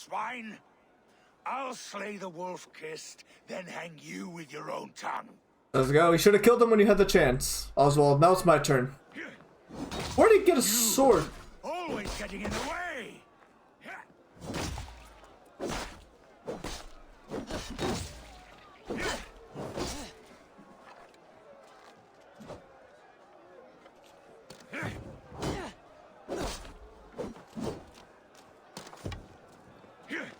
swine. I'll slay the wolf-kissed, then hang you with your own tongue. Let's go. You should have killed him when you had the chance. Oswald, now it's my turn. Where did he get a sword? Always getting in the way.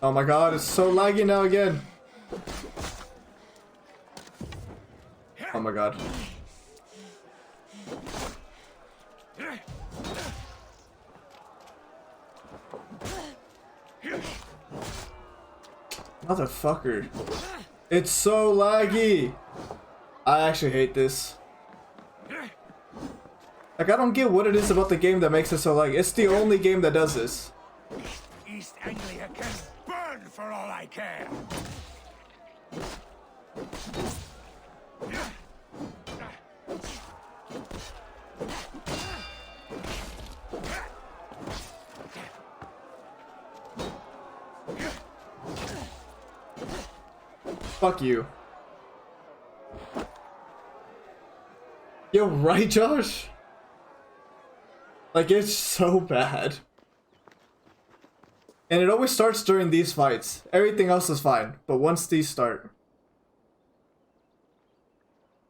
Oh my god, it's so laggy now again. Oh my god. Motherfucker. It's so laggy. I actually hate this. Like, I don't get what it is about the game that makes it so laggy. It's the only game that does this. East Anglia can burn for all I care. Fuck you. Yo, right, Josh? Like, it's so bad. And it always starts during these fights. Everything else is fine, but once these start.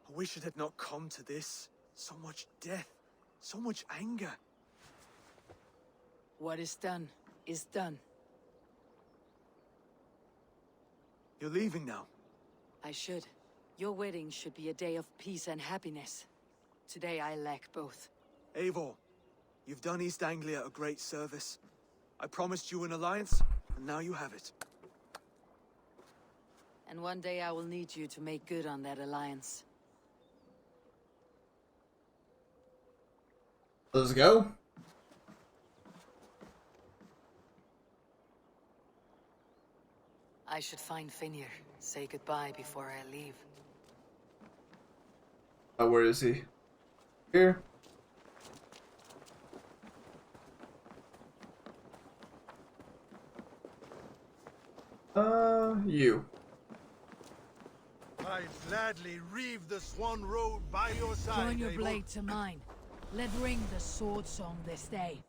I wish it had not come to this. So much death, so much anger. What is done is done. You're leaving now. I should. Your wedding should be a day of peace and happiness. Today I lack both. Eivor, you've done East Anglia a great service. I promised you an alliance, and now you have it. And one day I will need you to make good on that alliance. Let's go. I should find Finnr. Say goodbye before I leave. Where is he? Here. You. I'd gladly reave the Swan Road by your side. Join your Eivor. blade to mine. Let ring the sword song this day.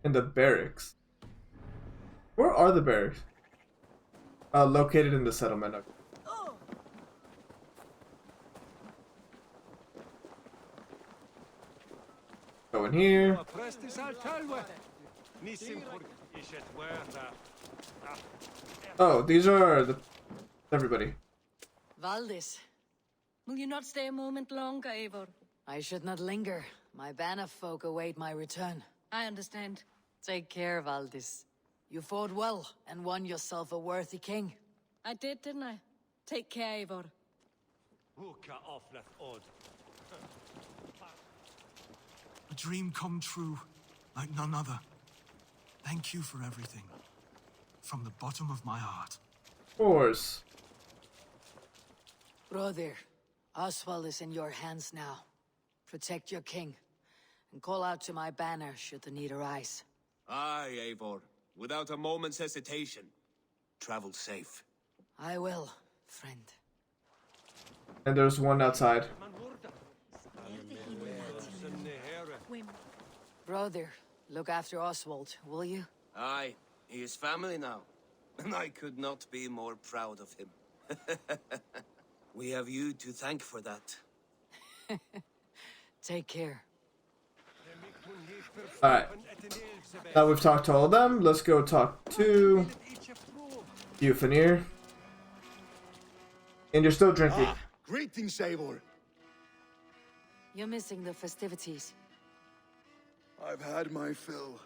In the barracks. Where are the barracks? Located in the settlement. Okay. Go in here. Oh, these are the everybody. Valdis, Will you not stay a moment longer, Eivor? I should not linger. My banner folk await my return. I understand. Take care, Valdis. You fought well and won yourself a worthy king. I did, didn't I? Take care, Eivor. A dream come true, like none other. Thank you for everything. From the bottom of my heart. Of course. Brother, Oswald is in your hands now. Protect your king, and call out to my banner should the need arise. Aye, Eivor. Without a moment's hesitation. Travel safe. I will, friend. And there's one outside. Brother, look after Oswald, will you? Aye, he is family now. And I could not be more proud of him. We have you to thank for that. Take care. Alright. Now we've talked to all of them. Let's go talk to you, Finnr. And you're still drinking. Ah, greetings, Eivor. You're missing the festivities. I've had my fill.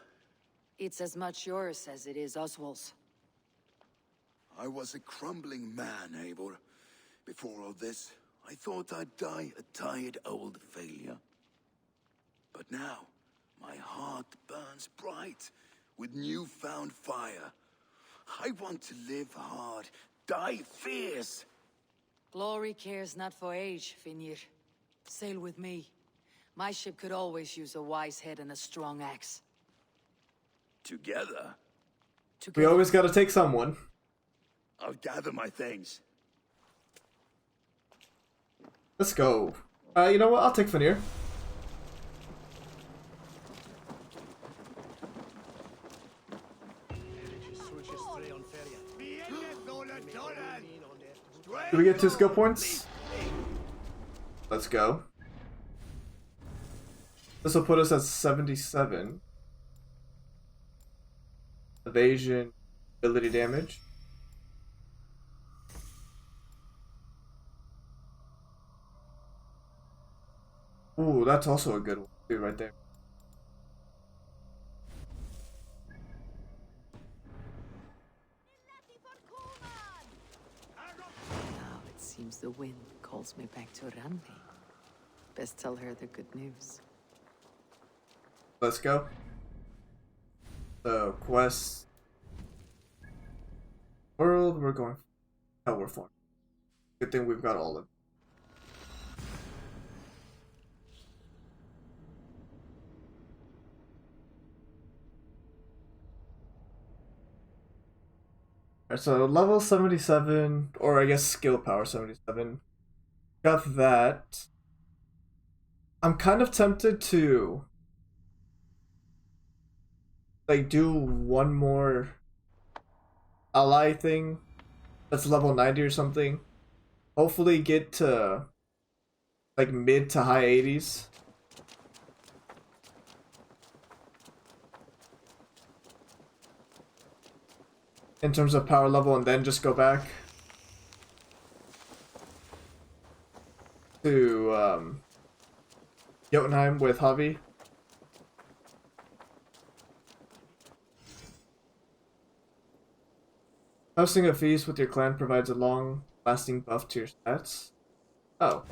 It's as much yours as it is Oswald's. I was a crumbling man, Eivor. Before all this, I thought I'd die a tired old failure. But now, my heart burns bright with newfound fire. I want to live hard, die fierce. Glory cares not for age, Finnr. Sail with me. My ship could always use a wise head and a strong axe. Together? We Together. always gotta take someone. I'll gather my things. Let's go. You know what? I'll take Veneer. Do we get 2 skill points? Let's go. This will put us at 77. Evasion, ability damage. Ooh, that's also a good one too, right there. Now it seems the wind calls me back to Randi. Best tell her the good news. Let's go. So, quest. World, we're going. Oh, we're fine. Good thing we've got all of them. Alright, so level 77, or I guess skill power 77. Got that. I'm kind of tempted to like do one more ally thing that's level 90 or something. Hopefully get to like mid to high 80s. In terms of power level, and then just go back to Jotunheim with Javi. Hosting a feast with your clan provides a long-lasting buff to your stats. Oh.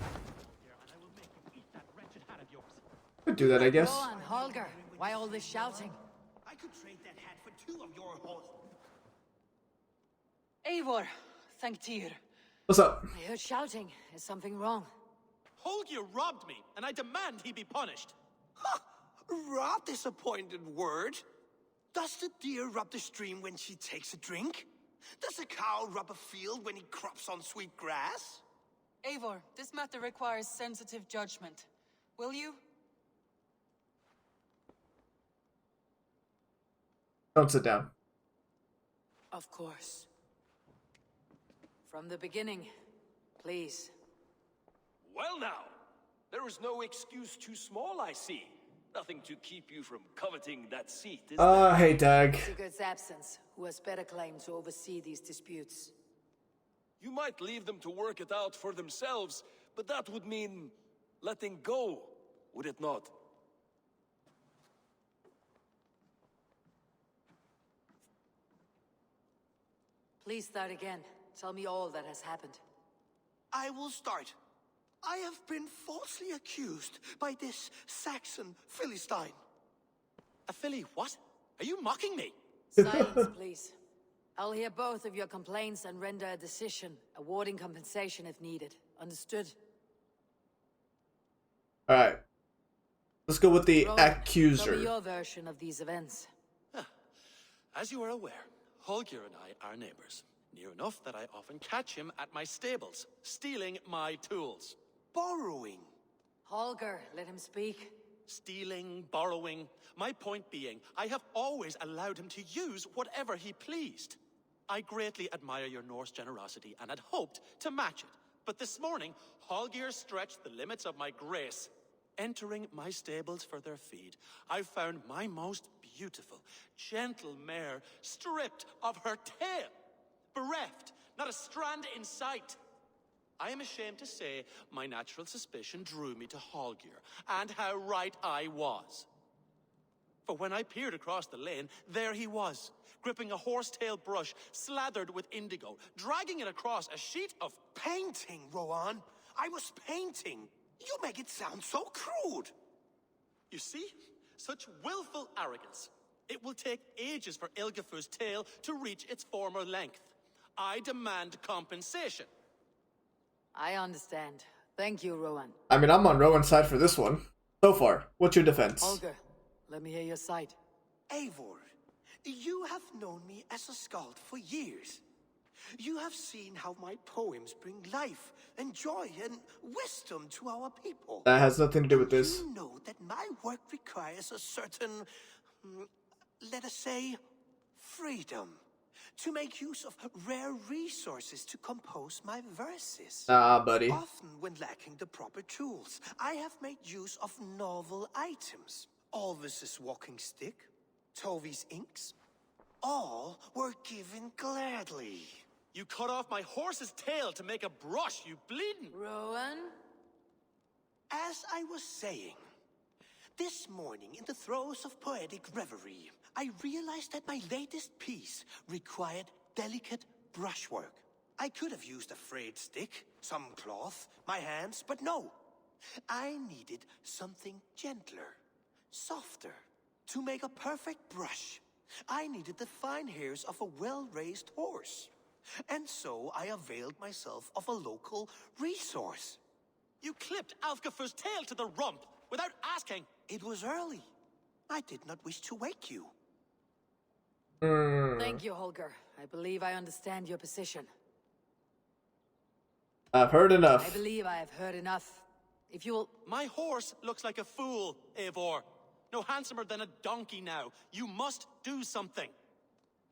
Could do that, I guess. Go on, Holger. Why all this shouting? I could trade that hat for 2 of your horses. Eivor, thank Tyr. What's up? I heard shouting. Is something wrong? Holger robbed me, and I demand he be punished. Huh! Rot disappointed word. Does the deer rub the stream when she takes a drink? Does a cow rub a field when he crops on sweet grass? Eivor, this matter requires sensitive judgment. Will you? Don't sit down. Of course. From the beginning, please. Well now, there is no excuse too small, I see. Nothing to keep you from coveting that seat, is there? Hey, Dag. Sigurd's absence. Who has better claim to oversee these disputes? You might leave them to work it out for themselves, but that would mean letting go, would it not? Please start again. Tell me all that has happened. I will start. I have been falsely accused by this Saxon Philistine. A Philly what? Are you mocking me? Silence, please. I'll hear both of your complaints and render a decision, awarding compensation if needed. Understood? Alright. Let's go with the Rowan, tell me accuser. your version of these events. As you are aware, Holger and I are neighbors. Near enough that I often catch him at my stables, stealing my tools. Borrowing. Holger, let him speak. Stealing, borrowing. My point being, I have always allowed him to use whatever he pleased. I greatly admire your Norse generosity and had hoped to match it. But this morning, Holger stretched the limits of my grace. Entering my stables for their feed, I found my most beautiful, gentle mare stripped of her tail. Bereft, not a strand in sight. I am ashamed to say my natural suspicion drew me to Holger, and how right I was. For when I peered across the lane, there he was, gripping a horsetail brush slathered with indigo, dragging it across a sheet of painting, Rowan. I was painting. You make it sound so crude. You see? Such willful arrogance. It will take ages for Ilgifu's tail to reach its former length. I demand compensation. I understand. Thank you, Rowan. I mean, I'm on Rowan's side for this one. So far, what's your defense? Holger, let me hear your side. Eivor, You have known me as a skald for years. You have seen how my poems bring life and joy and wisdom to our people. That has nothing to do with And this. you know that my work requires a certain, let us say, freedom to make use of rare resources to compose my verses. Nah, buddy. Often, when lacking the proper tools, I have made use of novel items. Alvis's walking stick, Tovy's inks, all were given gladly. You cut off my horse's tail to make a brush, you bleeding! Rowan? As I was saying, this morning in the throes of poetic reverie, I realized that my latest piece required delicate brushwork. I could have used a frayed stick, some cloth, my hands, but no. I needed something gentler, softer. To make a perfect brush, I needed the fine hairs of a well-raised horse. And so I availed myself of a local resource. You clipped Alfgafur's tail to the rump without asking. It was early. I did not wish to wake you. Thank you, Holger. I believe I understand your position. I've heard I enough. believe I have heard enough. If you will... My horse looks like a fool, Eivor. No handsomer than a donkey now. You must do something.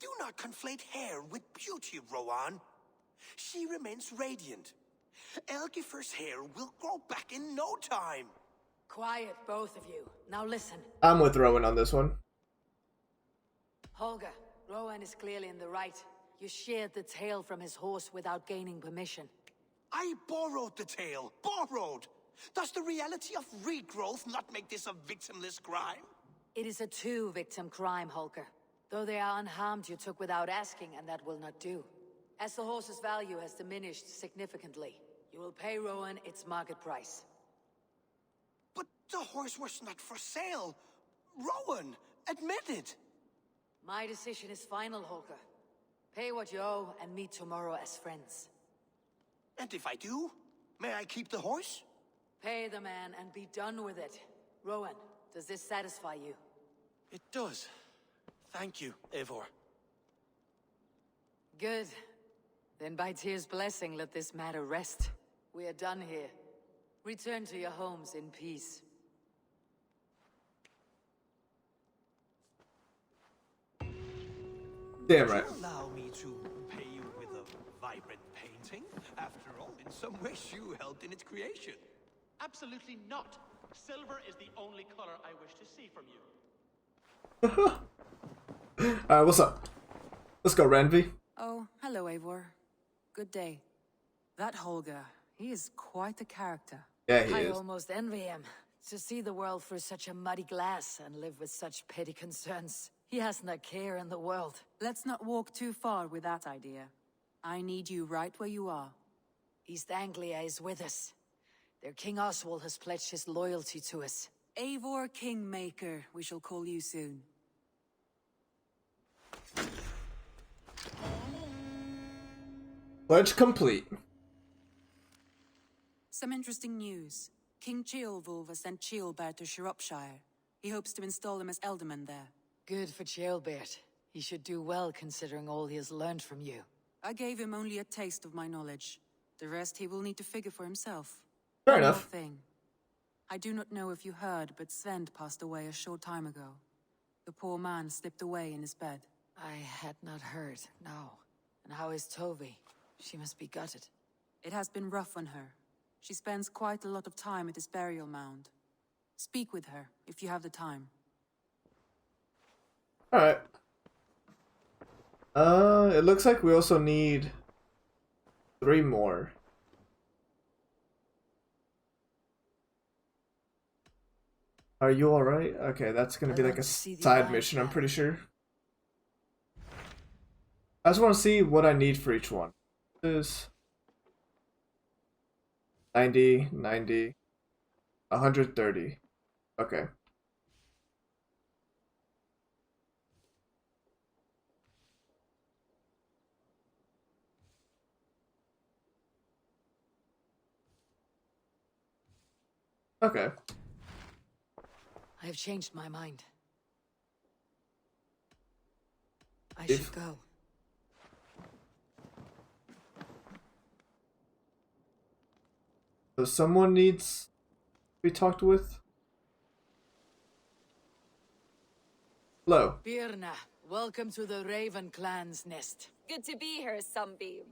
Do not conflate hair with beauty, Rowan. She remains radiant. Elgifer's hair will grow back in no time. Quiet, both of you. Now listen. I'm with Rowan on this one. Holger, Rowan is clearly in the right. You sheared the tail from his horse without gaining permission. I borrowed the tail. Borrowed! Does the reality of regrowth not make this a victimless crime? It is a two-victim crime, Holger. Though they are unharmed, you took without asking, and that will not do. As the horse's value has diminished significantly, you will pay Rowan its market price. But the horse was not for sale. Rowan, admit it. My decision is final, Holger. Pay what you owe and meet tomorrow as friends. And if I do, may I keep the horse? Pay the man and be done with it. Rowan, does this satisfy you? It does. Thank you, Eivor. Good. Then by Tyr's blessing, let this matter rest. We are done here. Return to your homes in peace. Damn right. Allow me to pay you with a vibrant painting. After all, in some ways you helped in its creation. Absolutely not. Silver is the only color I wish to see from you. Alright, what's up? Let's go, Ranvi. Oh, hello, Eivor. Good day. That Holger, he is quite a character. Yeah, he I is. almost envy him. To see the world through such a muddy glass and live with such petty concerns. He hasn't a care in the world. Let's not walk too far with that idea. I need you right where you are. East Anglia is with us. Their King Oswald has pledged his loyalty to us. Eivor Kingmaker, we shall call you soon. Pledge complete. Some interesting news. King Ceolwulf has sent Ceolbert to Shropshire. He hopes to install him as Ealdorman there. Good for Ceolbert. He should do well considering all he has learned from you. I gave him only a taste of my knowledge. The rest he will need to figure for himself. Fair One more enough. thing. I do not know if you heard, but Svend passed away a short time ago. The poor man slipped away in his bed. I had not heard, no. And how is Tovi? She must be gutted. It has been rough on her. She spends quite a lot of time at his burial mound. Speak with her, if you have the time. Alright. It looks like we also need 3 more. Are you alright? Okay, that's gonna be I like want a to see the side eye mission, I'm plan. pretty sure. I just want to see what I need for each one. This 90, 90, 130. Okay. Okay. I have changed my mind. I should go. So someone needs to be talked with? Hello. Birna, welcome to the Raven Clan's nest. Good to be here, Sunbeam.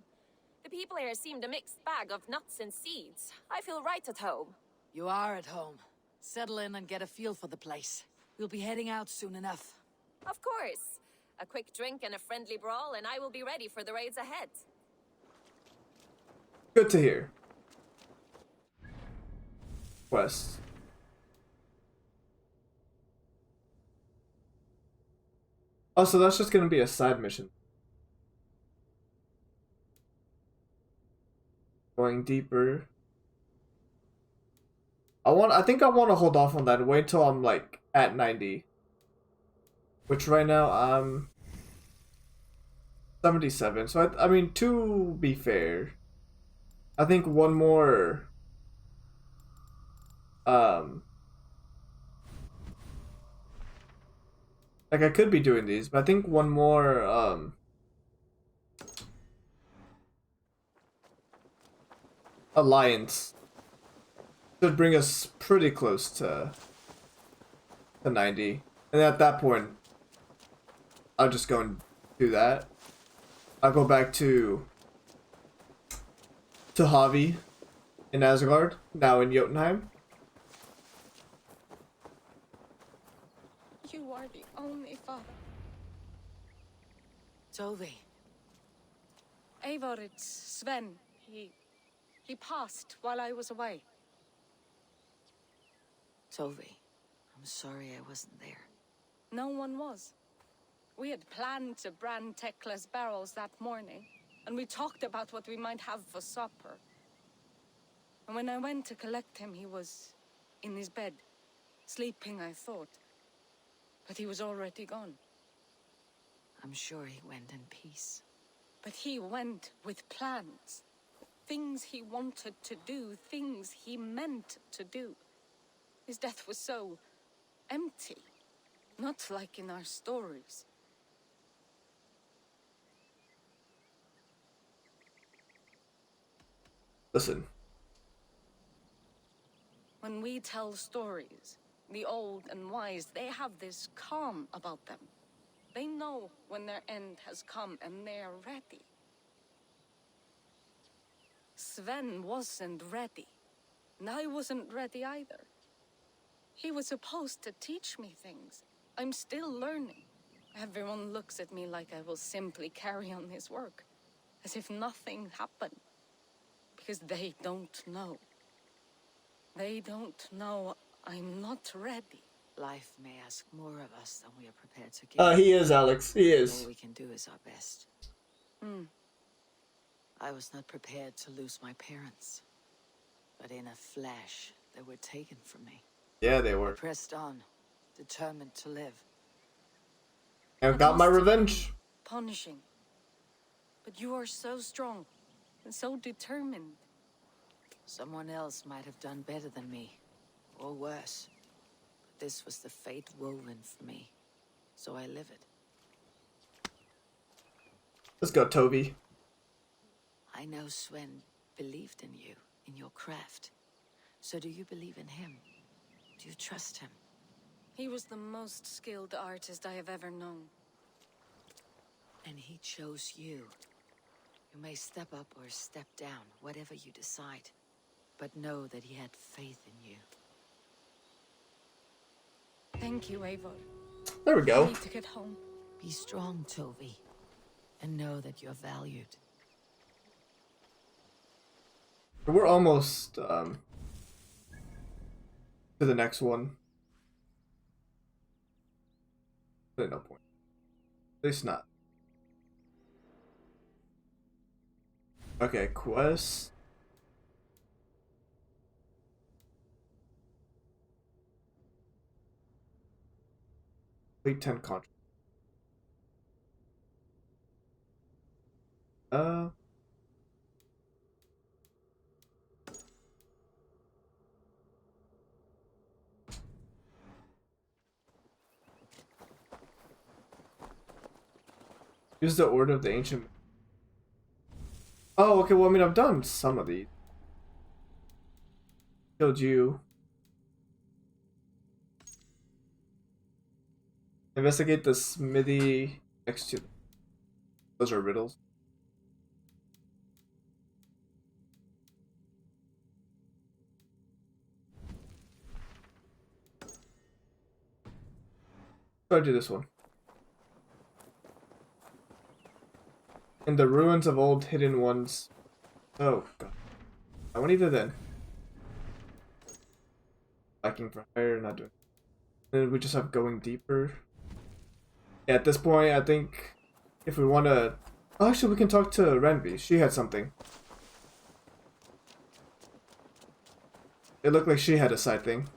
The people here seemed a mixed bag of nuts and seeds. I feel right at home. You are at home. Settle in and get a feel for the place. We'll be heading out soon enough. Of course. A quick drink and a friendly brawl, and I will be ready for the raids ahead. Good to hear. Quest. Oh, so that's just gonna be a side mission. Going deeper. I think I want to hold off on that and wait till I'm like at 90. Which right now I'm 77. So I mean, to be fair, I think one more like I could be doing these, but I think one more alliance should bring us pretty close to 90. And at that point, I'll just go and do that. I'll go back to Javi in Asgard, now in Jotunheim. You are the only father. Tovi. Eivor, it's Sven. He passed while I was away. Tovi, I'm sorry I wasn't there. No one was. We had planned to brand Tekla's barrels that morning, and we talked about what we might have for supper. And when I went to collect him, he was in his bed, sleeping, I thought. But he was already gone. I'm sure he went in peace. But he went with plans. Things he wanted to do, things he meant to do. His death was so empty. Not like in our stories. Listen. When we tell stories, the old and wise, they have this calm about them. They know when their end has come and they're ready. Sven wasn't ready, and I wasn't ready either. He was supposed to teach me things. I'm still learning. Everyone looks at me like I will simply carry on his work, as if nothing happened. Because they don't know. They don't know I'm not ready. Life may ask more of us than we are prepared to give. He is, Alex. He is. All we can do is our best. I was not prepared to lose my parents. But in a flash, they were taken from me. Yeah, they were. I pressed on, determined to live. And got my revenge. Punishing. But you are so strong and so determined. Someone else might have done better than me, or worse. But this was the fate woven for me, so I live it. Let's go, Toby. I know Sven believed in you, in your craft. So do you believe in him? Do you trust him? He was the most skilled artist I have ever known. And he chose you. You may step up or step down, whatever you decide. But know that he had faith in you. Thank you, Eivor. There we go. I need to get home. Be strong, Tovi. And know that you're valued. We're almost to the next one. There's no point. At least not. Okay, quest. Complete 10 contracts. Use the order of the ancient. Oh, okay. Well, I mean, I've done some of these. Killed you. Investigate the smithy next to. Those are riddles. I'll do this one. In the ruins of old hidden ones. Oh god. I won't either then. Biking for hire, not doing. And then we just have going deeper. Yeah, at this point, I think if we want to. Oh, actually, we can talk to Renby. She had something. It looked like she had a side thing.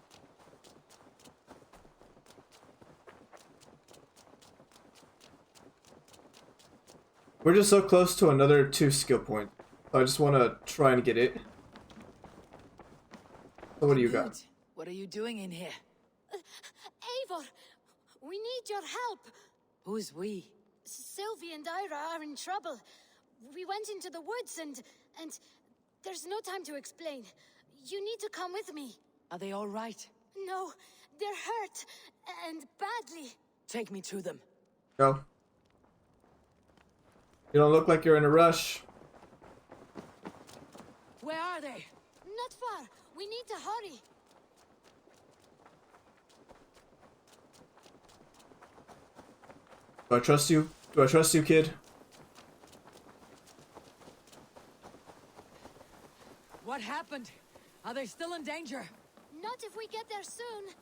We're just so close to another 2 skill points. So I just want to try and get it. So what do you got? What are you doing in here? Eivor, we need your help. Who's we? Sylvie and Ira are in trouble. We went into the woods and there's no time to explain. You need to come with me. Are they all right? No, they're hurt and badly. Take me to them. Go. You don't look like you're in a rush. Where are they? Not far. We need to hurry. Do I trust you? Do I trust you, kid? What happened? Are they still in danger? Not if we get there soon.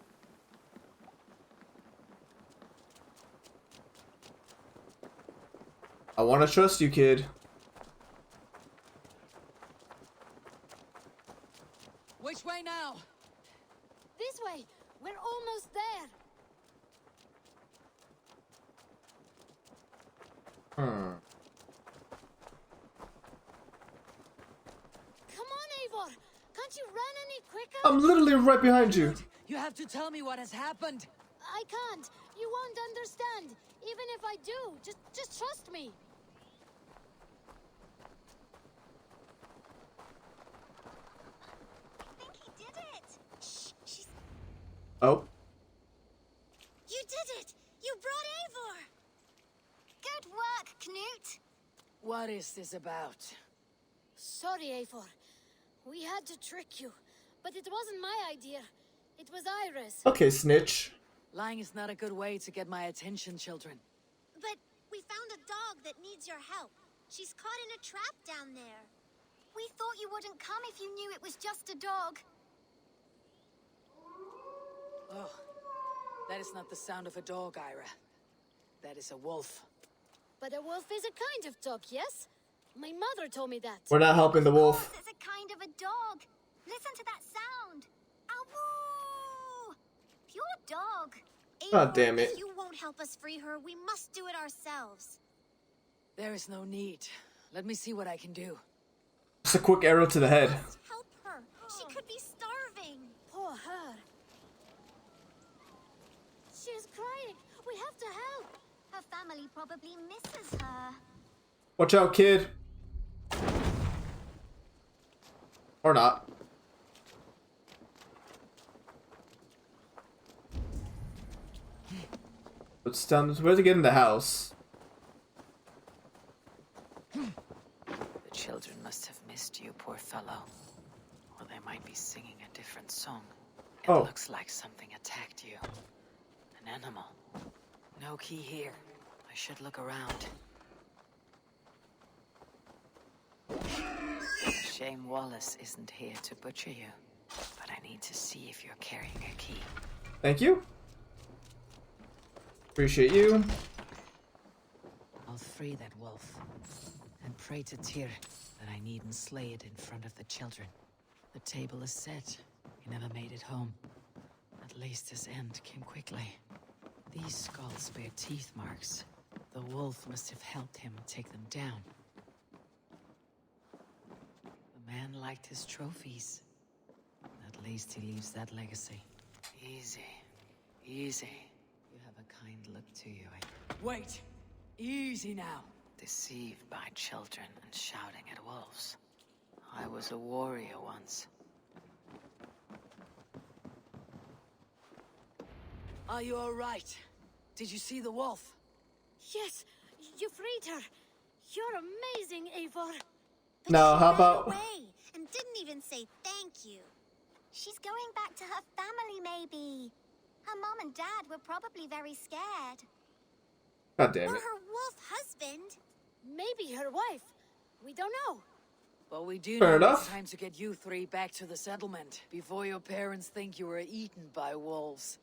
I want to trust you, kid. Which way now? This way. We're almost there. Hmm. Come on, Eivor. Can't you run any quicker? I'm literally right behind you. You have to tell me what has happened. I can't. You won't understand. Even if I do, just trust me. I think he did it. Shh, she's... Oh. You did it! You brought Eivor! Good work, Knut. What is this about? Sorry, Eivor. We had to trick you, but it wasn't my idea. It was Ira's. Okay, snitch. Lying is not a good way to get my attention, children. But we found a dog that needs your help. She's caught in a trap down there. We thought you wouldn't come if you knew it was just a dog. Oh, that is not the sound of a dog, Ira. That is a wolf. But a wolf is a kind of dog, yes? My mother told me that. We're not helping the wolf. Of course, it's a kind of a dog. Listen to that sound. Ow! Pure dog. God damn it. If you won't help us free her, we must do it ourselves. There is no need. Let me see what I can do. Just a quick arrow to the head. Help her. She could be starving. Poor her. She's crying. We have to help. Her family probably misses her. Watch out, kid. Or not. It's down this way to get in the house. The children must have missed you, poor fellow. Or they might be singing a different song. It looks like something attacked you. An animal. No key here. I should look around. Shame Wallace isn't here to butcher you. But I need to see if you're carrying a key. Thank you. Appreciate you. I'll free that wolf. And pray to Tyr that I needn't slay it in front of the children. The table is set. He never made it home. At least his end came quickly. These skulls bear teeth marks. The wolf must have helped him take them down. The man liked his trophies. At least he leaves that legacy. Easy. Easy. You have a kind look to you. Wait! Easy now. Deceived by children and shouting at wolves. I was a warrior once. Are you all right? Did you see the wolf? Yes, you freed her. You're amazing, Eivor. Now, how Ran about... away and didn't even say thank you. She's going back to her family, maybe. Her mom and dad were probably very scared. God damn Or it. her wolf husband. Maybe her wife. We don't know. But we do Fair know enough. it's time to get you three back to the settlement before your parents think you were eaten by wolves.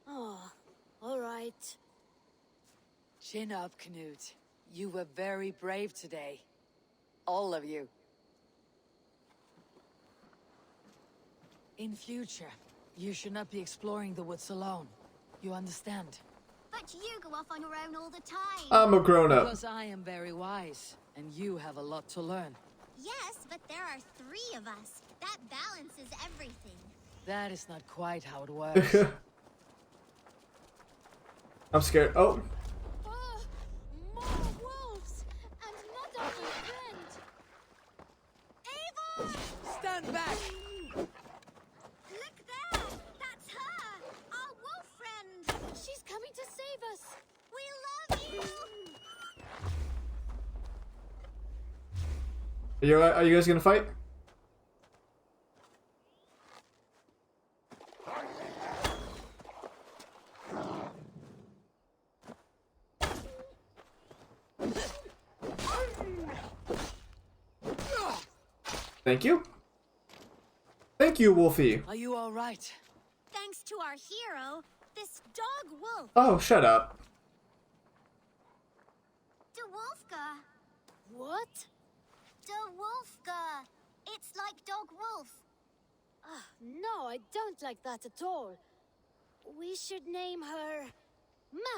Oh, all right. Chin up, Knut. You were very brave today. All of you. In future, you should not be exploring the woods alone. You understand? But you go off on your own all the time. I'm a grown-up. Because I am very wise, and you have a lot to learn. Yes, but there are 3 of us. That balances everything. That is not quite how it works. I'm scared. Oh. More wolves! And not our friend! Eivor! Stand back! Look there! That's her! Our wolf friend! She's coming to save us! We love you! Are you guys gonna fight? Thank you. Thank you, Wolfie. Are you all right? Thanks to our hero, this dog wolf, Oh, shut up. De Wolfka. What? De Wolfka. It's like dog wolf. No, I don't like that at all. We should name her...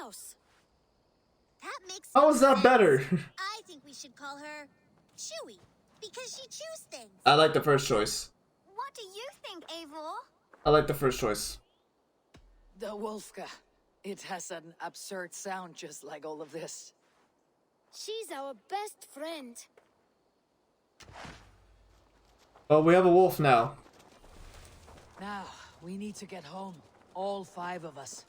Mouse. That makes How is that sense. better? I think we should call her Chewy, because she chews things. I like the first choice. What do you think, Eivor? I like the first choice. The Wolfka. It has an absurd sound just like all of this. She's our best friend. Well, we have a wolf now. Now, we need to get home. All 5 of us.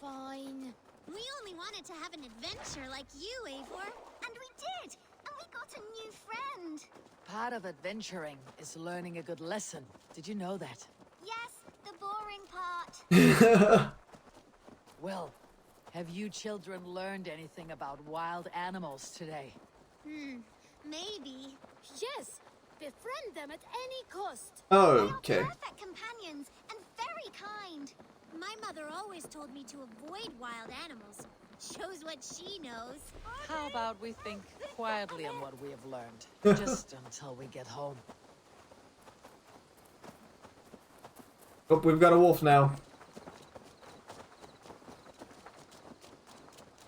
Fine. We only wanted to have an adventure like you, Eivor. And we did! And we got a new friend! Part of adventuring is learning a good lesson. Did you know that? Yes, the boring part. Well, have you children learned anything about wild animals today? Maybe. Yes, befriend them at any cost. Oh, They okay. are perfect companions and very kind. My mother always told me to avoid wild animals. Shows what she knows. How about we think quietly on what we have learned? Just until we get home. Oh, we've got a wolf now.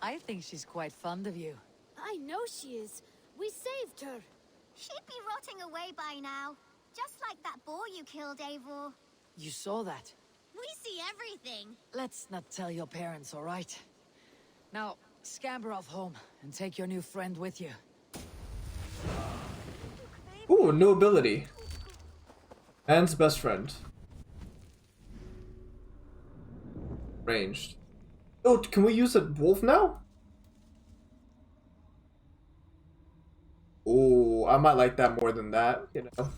I think she's quite fond of you. I know she is. We saved her. She'd be rotting away by now. Just like that boar you killed, Eivor. You saw that. We see everything. Let's not tell your parents, all right? Now, scamper off home and take your new friend with you. Ooh, new ability. Anne's best friend. Ranged. Oh, can we use a wolf now? Oh, I might like that more than that, you know.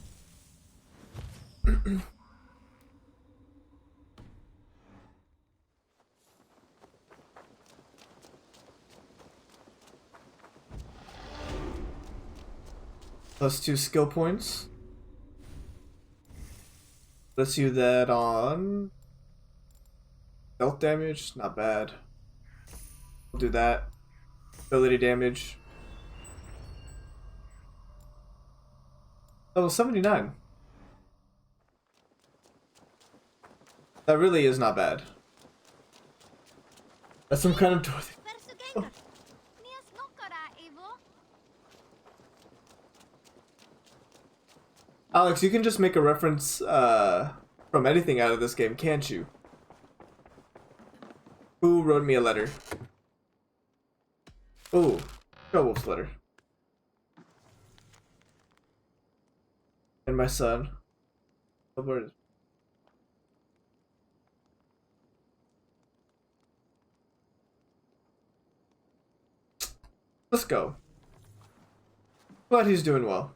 +2 skill points. Let's do that on health damage, not bad. We'll do that. Ability damage. Level 79. That really is not bad. That's some kind of door thing. Oh. Alex, you can just make a reference from anything out of this game, can't you? Who wrote me a letter? Oh, go wolf's letter. And my son. Oh, where is- Let's go. Glad he's doing well.